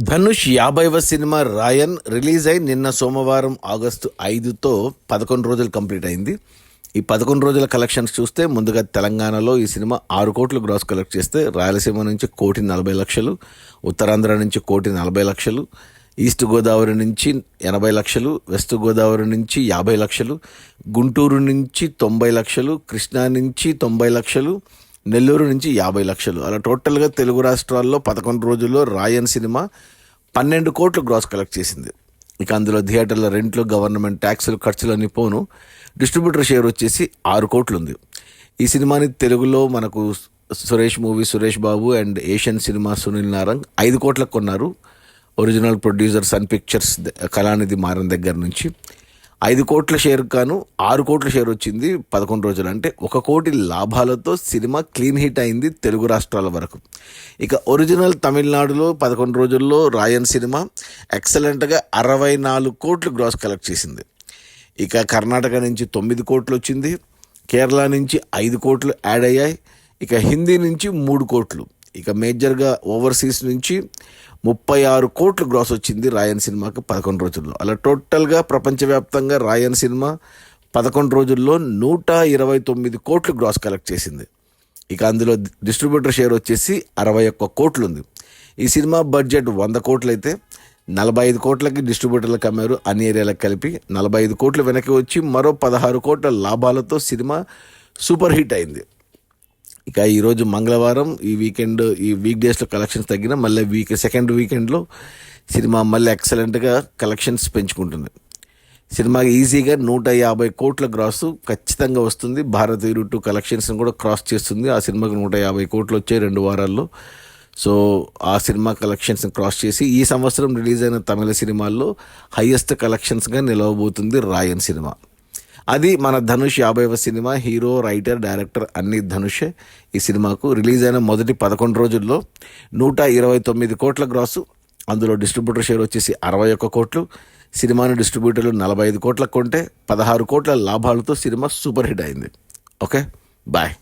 ధనుష్ 50వ సినిమా రాయన్ రిలీజ్ అయి నిన్న సోమవారం ఆగస్టు 5తో 11 రోజులు కంప్లీట్ అయింది. ఈ 11 రోజుల కలెక్షన్స్ చూస్తే ముందుగా తెలంగాణలో ఈ సినిమా 6 కోట్లు గ్రాస్ కలెక్ట్ చేస్తే, రాయలసీమ నుంచి 1,40,00,000, ఉత్తరాంధ్ర నుంచి 1,40,00,000, ఈస్ట్ గోదావరి నుంచి 80,00,000, వెస్ట్ గోదావరి నుంచి 50,00,000, గుంటూరు నుంచి 90,00,000, కృష్ణా నుంచి 90,00,000, నెల్లూరు నుంచి 50,00,000. అలా టోటల్గా తెలుగు రాష్ట్రాల్లో 11 రోజుల్లో రాయన్ సినిమా 12 కోట్లు గ్రాస్ కలెక్ట్ చేసింది. ఇక అందులో థియేటర్ల రెంట్లు, గవర్నమెంట్ ట్యాక్సులు, ఖర్చులు అన్నీ పోను డిస్ట్రిబ్యూటర్ షేర్ వచ్చేసి 6 కోట్లు ఉంది. ఈ సినిమాని తెలుగులో మనకు Suresh Babu and Asian cinema Sunil Narang 5 కోట్లకు కొన్నారు. Original producer Sun Pictures Kalanidhi Maran దగ్గర నుంచి 5 కోట్ల షేర్ కాను 6 కోట్ల షేర్ వచ్చింది 11 రోజులు. అంటే 1 కోటి లాభాలతో సినిమా క్లీన్ హిట్ అయింది తెలుగు రాష్ట్రాల వరకు. ఇక ఒరిజినల్ తమిళనాడులో 11 రోజుల్లో రాయన్ సినిమా ఎక్సలెంట్గా 64 కోట్లు గ్రాస్ కలెక్ట్ చేసింది. ఇక కర్ణాటక నుంచి 9 కోట్లు వచ్చింది, కేరళ నుంచి 5 కోట్లు యాడ్ అయ్యాయి, ఇక హిందీ నుంచి 3 కోట్లు, ఇక మేజర్గా ఓవర్సీస్ నుంచి 36 కోట్లు గ్రాస్ వచ్చింది రాయన్ సినిమాకి 11 రోజుల్లో. అలా టోటల్గా ప్రపంచవ్యాప్తంగా రాయన్ సినిమా 11 రోజుల్లో 129 కోట్లు గ్రాస్ కలెక్ట్ చేసింది. ఇక అందులో డిస్ట్రిబ్యూటర్ షేర్ వచ్చేసి 61 కోట్లు ఉంది. ఈ సినిమా బడ్జెట్ 100 కోట్లు అయితే 45 కోట్లకి డిస్ట్రిబ్యూటర్లకు అమ్మారు. అన్ని ఏరియాలకు కలిపి 45 కోట్లు వెనక్కి వచ్చి మరో 16 కోట్ల లాభాలతో సినిమా సూపర్ హిట్ అయింది. ఇక ఈరోజు మంగళవారం, ఈ వీక్ డేస్లో కలెక్షన్స్ తగ్గిన మళ్ళీ సెకండ్ వీకెండ్లో సినిమా మళ్ళీ ఎక్సలెంట్గా కలెక్షన్స్ పెంచుకుంటుంది. సినిమాకి ఈజీగా 150 కోట్ల గ్రాసు ఖచ్చితంగా వస్తుంది. భారతీయుడు 2 కలెక్షన్స్ని కూడా క్రాస్ చేస్తుంది. ఆ సినిమాకి 150 కోట్లు వచ్చాయి 2 వారాల్లో. సో ఆ సినిమా కలెక్షన్స్ని క్రాస్ చేసి ఈ సంవత్సరం రిలీజ్ అయిన తమిళ సినిమాల్లో హైయెస్ట్ కలెక్షన్స్గా నిలవబోతుంది రాయన్ సినిమా. అది మన ధనుష్ 50వ సినిమా. హీరో, రైటర్, డైరెక్టర్ అన్ని ధనుషే. ఈ సినిమాకు రిలీజ్ అయిన మొదటి 11 రోజుల్లో 129 కోట్ల గ్రాసు, అందులో డిస్ట్రిబ్యూటర్ షేర్ వచ్చేసి 61 కోట్లు. సినిమాను డిస్ట్రిబ్యూటర్లు 45 కోట్లకు కొంటే 16 కోట్ల లాభాలతో సినిమా సూపర్ హిట్ అయింది. Okay, bye.